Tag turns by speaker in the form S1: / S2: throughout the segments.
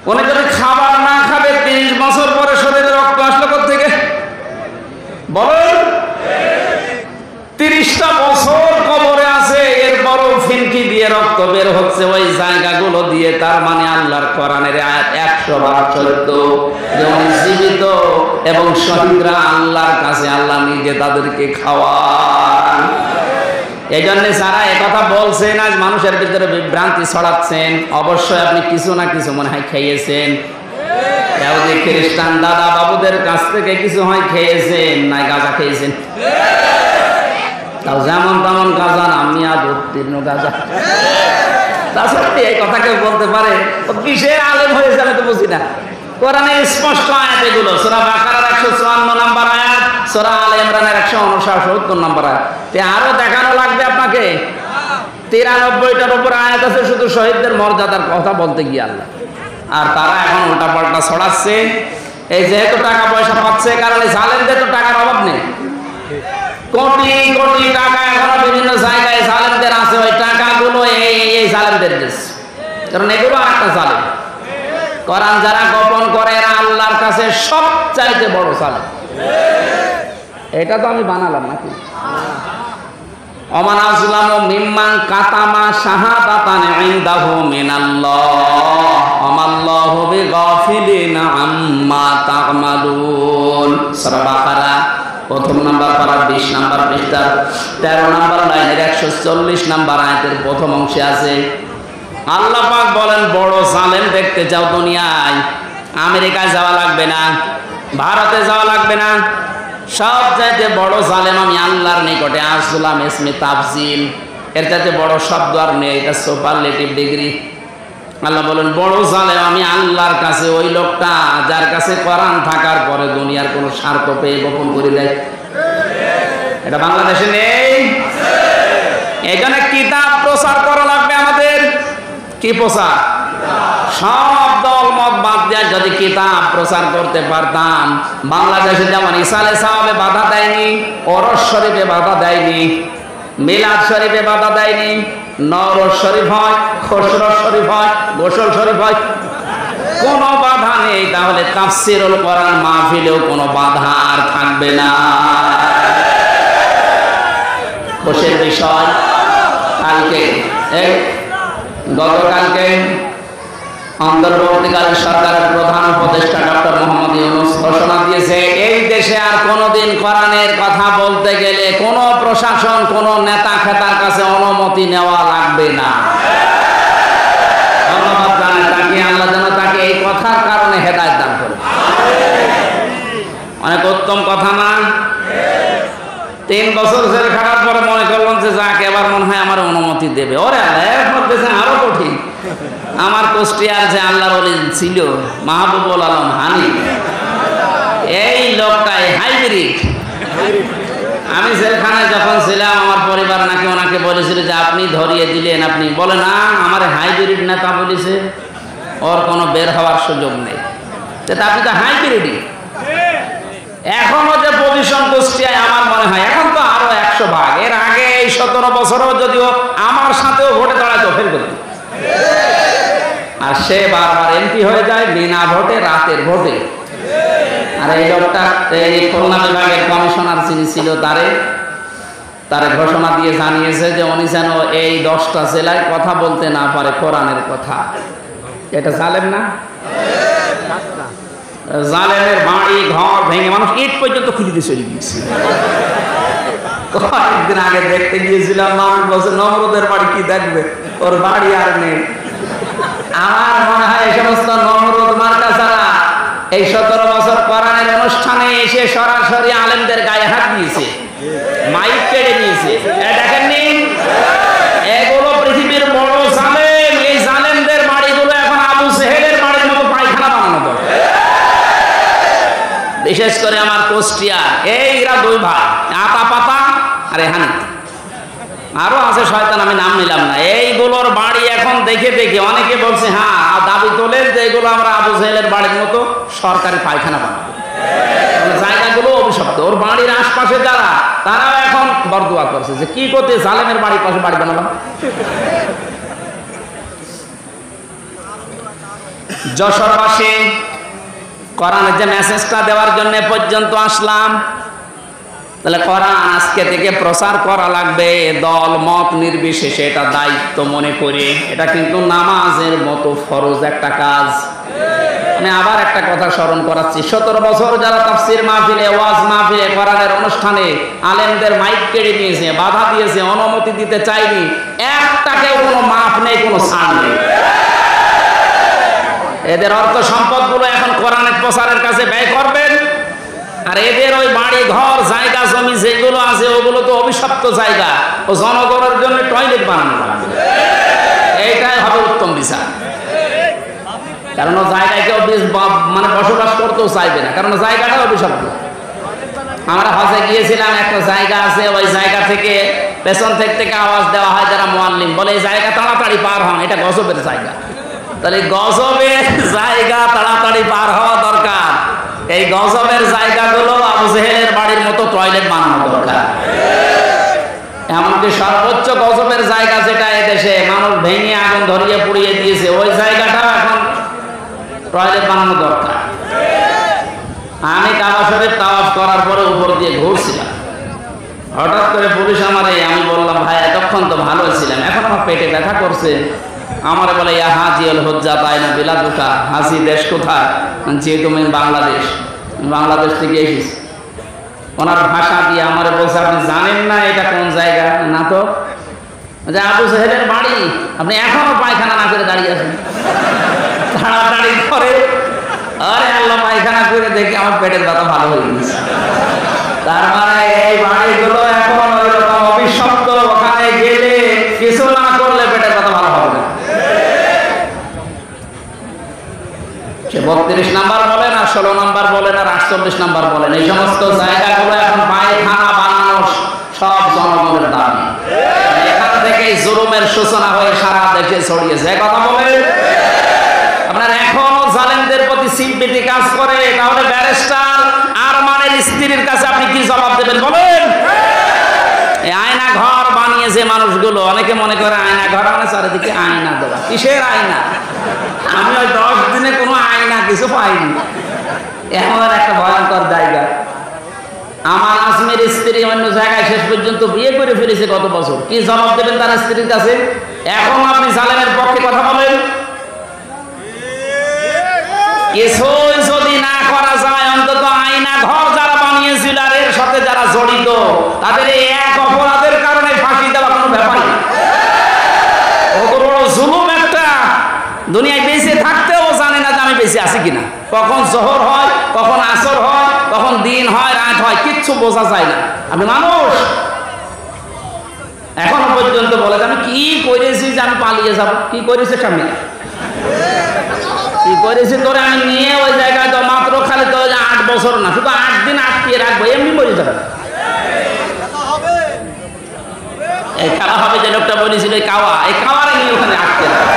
S1: উনি যদি খাবার না খাবে 30 বছর পরে শরীরে রক্ত আসলো কোত্থেকে বলেন? 30টা বছর কবরে আছে, এরপরও ফিনকি দিয়ে রক্ত বের হচ্ছে ওই জায়গাগুলো দিয়ে। তার মানে আল্লাহর কোরআনের আয়াত 100 বার সত্য, যেমন জীবিত এবং শহীদরা আল্লাহর কাছে আল্লাহ নিজে তাদেরকে খাওয়ান। এই জন্য যারা একথা বলছেন, আজ মানুষের ভিতরে বিভ্রান্তি ছড়াচ্ছেন, অবশ্যই আপনি কিছু না কিছু মনে হয় খেয়েছেন। ইহুদি খ্রিস্টান দাদা বাবুদের কাছ থেকে কিছু হয় খেয়েছেন, নাই গাঁজা খেয়েছেন। তাও যেমন তেমন গাঁজা না, মিয়াদ উত্তীর্ণ গাঁজা। তাছাড়া এই কথা কেউ বলতে পারে? ও কিসের আলেম হয়েছে আমি তো বুঝি না। কোরআনে স্পষ্ট আয়াত এগুলো। সূরা বাকারার 154 নম্বর আয়াত, সূরা আলে ইমরানের 159 নম্বর আয়াত। আরো দেখানো লাগবে আপনাকে? 93টার উপর আয়াত আছে শুধু শহীদদের মর্যাদার কথা বলতে গিয়ে আল্লাহ। আর তারা এখন উল্টা পাল্টা ছড়াচ্ছে। এই যেহেতু টাকা পয়সা পাচ্ছে, কারণ এই জালেমদের তো টাকার অভাব নেই। কোটি কোটি টাকা এখনো বিভিন্ন জায়গায় জালেমদের আছে। ওই টাকাগুলো এই জালেমদের দেশ, কারণ এগুলো একটা জালেম। কোরআন যারা গোপন করে এরা আল্লাহর কাছে সবচাইতে বড় জালেম। এটা তো আমি বানালাম নাকি? ওমান আযলামু মিম্মান কাতামা শাহাদাতান ইনদাহু মিনাল্লাহ আমাল্লাহু বিগাফিলিন আম্মা তা'মালুন। সূরা বাকারা প্রথম নাম্বার পারা 20 নাম্বার পৃষ্ঠা 13 নাম্বার লাইনের 140 নাম্বার আয়াতের প্রথম অংশে আছে। আল্লাহ পাক বলেন, বড় জালেম দেখতে চাও দুনিয়ায়? আমেরিকায় যাওয়া লাগবে না, ভারতে যাওয়া লাগবে না। সব চাইতে বড় জালেম আমি আল্লাহর নিকটে। আসলাম ইসমে তাফজিল, এর চাইতে বড় শব্দ আর নেই। এটা সুপারলেটিভ ডিগ্রি। আল্লাহ বলেন, বড় জালেম আমি আল্লাহর কাছে ওই লোকটা যার কাছে কোরআন থাকার পরে দুনিয়ার কোনো স্বার্থ পেয়ে গোপন করে দেয়। এটা বাংলাদেশে নেই। এখানে কিতাব প্রচার করা লাগবে আমাদের। কি প্রচার? সব দল মত বাদ দিয়ে যদি কিতাব প্রচার করতে পারতাম, বাংলাদেশে যেমন ইসালে সাহাবে বাধা দেয়নি, ওরস শরীফে বাধা দেয়নি, মিলাদ শরীফে বাধা দেয়নি, নওরোজ শরীফ হয়, খসরত শরীফ হয়, গোসল শরীফ হয়, কোনো বাধা নেই, তাহলে তাফসীরুল কোরআন মাহফিলেও কোনো বাধা আর থাকবে না। খুশির বিষয়, কালকে গতকালকে অন্তর্বর্তীকালীন সরকারের প্রধান উপদেষ্টা ডক্টর মোহাম্মদ ইউনূস ঘোষণা দিয়েছে, এই দেশে আর কোনোদিন কোরআনের কথা বলতে গেলে কোনো প্রশাসন, কোনো নেতা খেতার কাছে অনুমতি নেওয়া লাগবে না। ধন্যবাদ জানাই তাকে। আল্লাহ যেন তাকে এই কথার কারণে হেদায়েত দান করে। অনেক উত্তম কথা না? 3 বছর জেল খাটার পরে মনে করলাম যে যাক, এবার মনে হয় আমার অনুমতি দেবে। ওরে আরো কঠিন। আমার কুষ্টিয়ার যে আল্লাহর ওলি ছিল মাহবুবুল আলম হানি, এই লোকটাই হাইব্রিড। আমি জেলখানায় যখন ছিলাম, আমার পরিবার নাকি ওনাকে বলেছিল যে আপনি ধরিয়ে দিলেন, আপনি বলে না আমার হাইব্রিড নেতা বলেছে, ওর কোনো বের হওয়ার সুযোগ নেই। আপনি তো হাইব্রিডই। এখনো যে পজিশন কুষ্টিয়ায়, আমার মনে হয় এখন তো আরো 100 ভাগ। এর আগে এই 17 বছরও যদিও আমার সাথেও ভোটে দাঁড়াতো ফেল করত, আর সে বারবার এমপি হয়ে যায় বিনা ভোটে, রাতের ভোটে। আর এই লোকটা এই খুলনা বিভাগের কমিশনার যিনি ছিল, তারে ঘোষণা দিয়ে জানিয়েছে যে উনি যেন এই 10টা জেলায় কথা বলতে না পারে কোরআনের কথা। এটা জালেম না? জালেমের বাড়ি ঘর ভেঙে মানুষ ইট পর্যন্ত খুলে দিয়ে চলে গিয়েছে। কয়েকদিন আগে দেখতে গিয়েছিলাম, মানুষ বলছে নমরুদের বাড়ি কি দেখবে, ওর বাড়ি আর নেই। আমার মনে হয় এই সমস্ত নমরুদ মার্কা ছাড়া এই 17 বছর কোরআনের অনুষ্ঠানে এসে সরাসরি আলেমদের গায়ে হাত দিয়েছে, মাইক কেড়ে নিয়েছে। দেখেননি? এগুলো পৃথিবীর বড় জালেম। এই জালেমদের বাড়িগুলো এখন আবু সেহেলের বাড়ির মতো পায়খানা বানানো দরকার। বিশেষ করে আমার কুষ্টিয়া, এইরা 2 ভাই, আতা পাতা আর হানি। আরো আছে শয়তান, আমি নাম নিলাম না। এইগুলোর বাড়ি এখন দেখে দেখে অনেকে বলছে, হ্যাঁ দাবি তোলেন যে এগুলো আমরা আবু জেহেলের বাড়ির মতো সরকারি পায়খানা বানাবো। জায়গাগুলো অভিশপ্ত। ওর বাড়ির আশপাশে যারা, তারাও এখন বরদোয়া করছে যে কি করতে জালেমের বাড়ির পাশে বাড়ি বানালাম। যশোরবাসী কোরআনের যে মেসেজটা দেওয়ার জন্য পর্যন্ত আসলাম, তাহলে কোরআন আজকে থেকে প্রচার করা লাগবে দল মত নির্বিশেষে, এটা দায়িত্ব মনে করে। এটা কিন্তু নামাজের মতো ফরজ একটা কাজ। আমি আবার একটা কথা স্মরণ করাচ্ছি, 17 বছর যারা তাফসীর মাহফিলে, ওয়াজ মাহফিলে, কোরআনের অনুষ্ঠানে আলেমদের মাইক কেড়ে নিয়েছে, বাধা দিয়েছে, অনুমতি দিতে চাইনি, একটাকেও কোনো মাফ নেই, কোনো ছাড় নেই। এদের অর্থ সম্পদগুলো এখন কোরআনের প্রচারের কাছে ব্যয় করবেন, আর এদের ওই বাড়ি ঘর জায়গা জমি যেগুলো আছে ওগুলো তো অভিশপ্ত জায়গা, ও জনগণের জন্য টয়লেট বানানো লাগবে। এইটাই হবে উত্তম বিচার। কারণ ও জায়গায় কেউ মানে বসবাস করতেও চাইবে না, কারণ জায়গাটা অভিশপ্ত। আমরা হজে গিয়েছিলাম, একটা জায়গা আছে, ওই জায়গা থেকে পেছন থেকে আওয়াজ দেওয়া হয় যারা মুআল্লিম, বলে এই জায়গা তাড়াতাড়ি পার হন, এটা গজবের জায়গা। তাহলে গজবের জায়গা তাড়াতাড়ি পার হওয়া দরকার। এই গজবের জায়গাগুলো আবু জেহেলের বাড়ির মতো টয়লেট বানানো দরকার। এমনকি সর্বোচ্চ গজবের জায়গা যেটা এদেশে মানুষ ভেঙে আগুন ধরিয়ে পুড়িয়ে দিয়েছে, ওই জায়গাটা এখন টয়লেট বানানো দরকার। আমি কাবা শরীফ তাওয়াফ করার পরে উপর দিয়ে ঘুরছিলাম, হঠাৎ করে পুলিশ আমারে, আমি বললাম ভাই এতক্ষণ তো ভালো ছিলাম, এখন আমার পেটে ব্যথা করছে। আমারে বলে ইয়া হাজিউল হুজ্জাত আইনা বিলাদুকা, হাজি দেশ কোথায়? যে তুমি বাংলাদেশ। বাংলাদেশ থেকে এসেছি। ওনার ভাষা দিয়ে আমারে বলছে আপনি জানেন না এটা কোন জায়গা? না তো। যে আবু জেহেলের বাড়ি, আপনি এখনো পায়খানা না করে দাঁড়িয়ে আছেন, তাড়াতাড়ি করে। আরে আল্লাহ, পায়খানা করে দেখি আমার পেটের ব্যথা ভালো হয়ে গেছে। তার মানে এই বাড়িগুলো এখন ওই রকম অভিশপ্ত, ওখানে গেলে কিছু না করলে পেটের ব্যথা ভালো হবে না। সে 32 নাম্বার বলেন আর 16 নাম্বার বলেন আর 48 নাম্বার বলেন, এই সমস্ত জায়গাগুলো এখন পায়খানা বানানো সব জনগণের দাবি। এখান থেকে জুলুমের সূচনা হয়ে সারা দেশে ছড়িয়েছে। কথা বলেন আপনার এখনো জালেমদের প্রতি সিম্পিটি কাজ করে, তাহলে ব্যারিস্টার আরমানের স্ত্রীর কাছে আপনি কি জবাব দেবেন বলেন? এই আয়না ঘর বানিয়েছে মানুষগুলো, অনেকে মনে করে আয়না ঘর মানে চারিদিকে আয়না দেওয়া। কিসের আয়না? আমি ওই 10 দিনে কোনো আয়না কিছু পাইনি। এমন একটা ভয়ঙ্কর জায়গা। আমার আজমের স্ত্রী অন্য জায়গায় শেষ পর্যন্ত বিয়ে করে ফেলেছে গত বছর। কি জবাব দেবেন তার স্ত্রীর কাছে? এখন আপনি জালেমের পক্ষে কথা বলেন? কিছুই যদি না করা যায়, অন্তত আয়না ঘর যারা বানিয়েছিল আর এর সাথে যারা জড়িত, তাদের এই এক অপরাধের কারণে ফাঁসি দেওয়া কোনো ব্যাপার না। কত বড় জুলুম একটা! দুনিয়ায় বেঁচে থাকতেও জানে না যে আমি বেঁচে আছি কিনা। কখন জোহর হয়, কখন আসর হয়, কখন দিন হয়, রাত হয়, কিচ্ছু বোঝা যায় না। আমি মানুষ, এখনো পর্যন্ত বলে আমি কি করেছি যে আমি পালিয়ে যাবো? কি করেছে সামনে? কি করেছি তোরে আমি নিয়ে ওই জায়গায় তো মাত্র খালি তো 8 বছর না, শুধু 8 দিন আটকে রাখবো, এমনি মরে যাবে। এই খেলা হবে যে লোকটা বলেছিল এই কাওয়া, এই কাওয়ারে নিয়ে ওখানে আটকে রাখবো।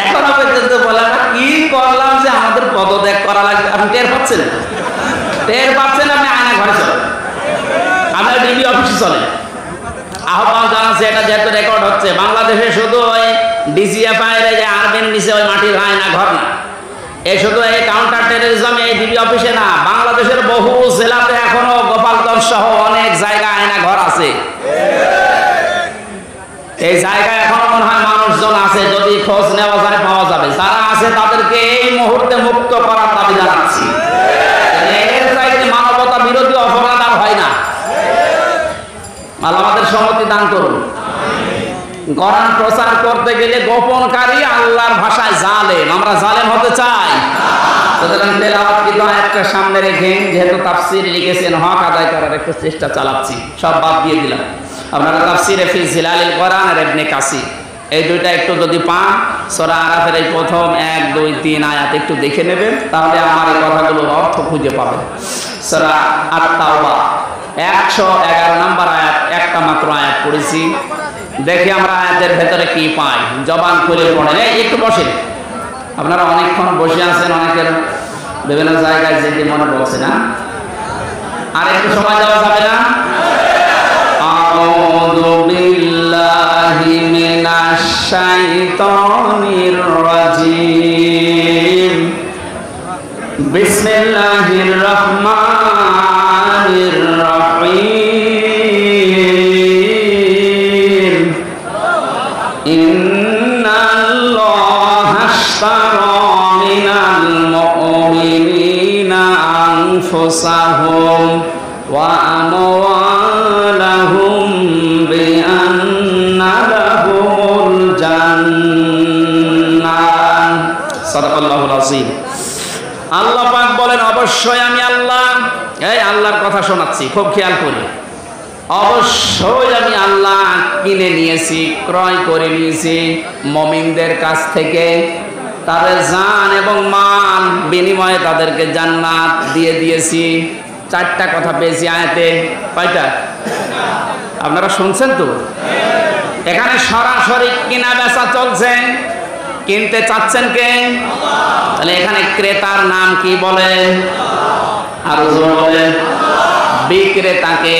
S1: এখনো পর্যন্ত বলে আমরা কি করলাম যে আমাদের পদত্যাগ করা লাগবে। আপনি টের পাচ্ছেন? টের পাচ্ছেন? আপনি আয়না ঘরে চলেন, আপনার ডিবি অফিসে চলেন। আহ্বান জানাচ্ছে, এটা যেহেতু রেকর্ড হচ্ছে, বাংলাদেশে শুধু ওই ডিজিএফআই এর যে আরবেন নিচে ওই মাটির আয়না ঘর না, এই শুধু এই কাউন্টার টেররিজম এই ডিবি অফিসে না, বাংলাদেশের বহু জেলাতে এখনো গোপালগঞ্জ সহ অনেক জায়গা আয়না ঘর আছে। এই জায়গায় এখনো মনে হয় মানুষজন আছে, যদি খোঁজ নেওয়া যায় পাওয়া যাবে। যারা আছে তাদেরকে এই মুহূর্তে মুক্ত করার দাবি জানাচ্ছি। এর চাইতে মানবতা বিরোধী অপরাধ আর হয় না। আল্লাহ আমাদের সম্মতি দান করুন। কোরআন প্রচার করতে গেলে গোপনকারী আল্লাহর ভাষায় জালেম। আমরা জালেম হতে চাই? সুতরাং তেলাওয়াতকৃত আয়াতটা সামনে রেখে, যেহেতু তাফসীর লিখেছেন, হক আদায় করার একটু চেষ্টা চালাচ্ছি। সব বাদ দিয়ে দিলাম। আপনারা তাফসীরে ফি জিলালিল কোরআন আর ইবনে কাসির এই দুইটা একটু যদি পান, সূরা আরাফের এই প্রথম 1, 2, 3 আয়াত একটু দেখে নেবেন, তাহলে আমার এই কথাগুলোর অর্থ খুঁজে পাবেন। সূরা আত-তাওবা 111 নম্বর আয়াত, একটা মাত্র আয়াত পড়েছি। দেখি আমরা আয়াতের ভেতরে কি পাই। জবান খুলে পড়েন। একটু বসেন, আপনারা অনেকক্ষণ বসে আছেন, অনেকের বিভিন্ন জায়গায় যেতে মনে পড়ছে না। আর একটু সময় দেওয়া যাবে না? আউযু বিল্লাহ বিল্লাহি মিনাশ শাইতানির রাজিম বিসমিল্লাহির রহমানির রহিম ইন্নাল্লাহা আশতারা মিনাল মুমিনিনা আনফুসাহুম ওয়া আমওয়ালাহুম বিআন্না লাহুমুল জান্নাহ। সাদাকাল্লাহুল আযীম। আল্লাহ পাক বলেন, অবশ্যই আমি আল্লাহ, এই আল্লাহর কথা শোনাচ্ছি, খুব খেয়াল করি। অবশ্যই আমি আল্লাহ কিনে নিয়েছি, ক্রয় করে নিয়েছি মুমিনদের কাছ থেকে, তাদের জান এবং মাল বিনিময়ে তাদেরকে জান্নাত দিয়ে দিয়েছি। চারটা কথা পেয়েছি আয়াতে। কয়টা? আপনারা শুনছেন তো? এখানে সরাসরি কিনা বেচা চলছে। কিনতে চাচ্ছেন কে? তাহলে এখানে ক্রেতার নাম কি বলে? আর বলে বিক্রেতাকে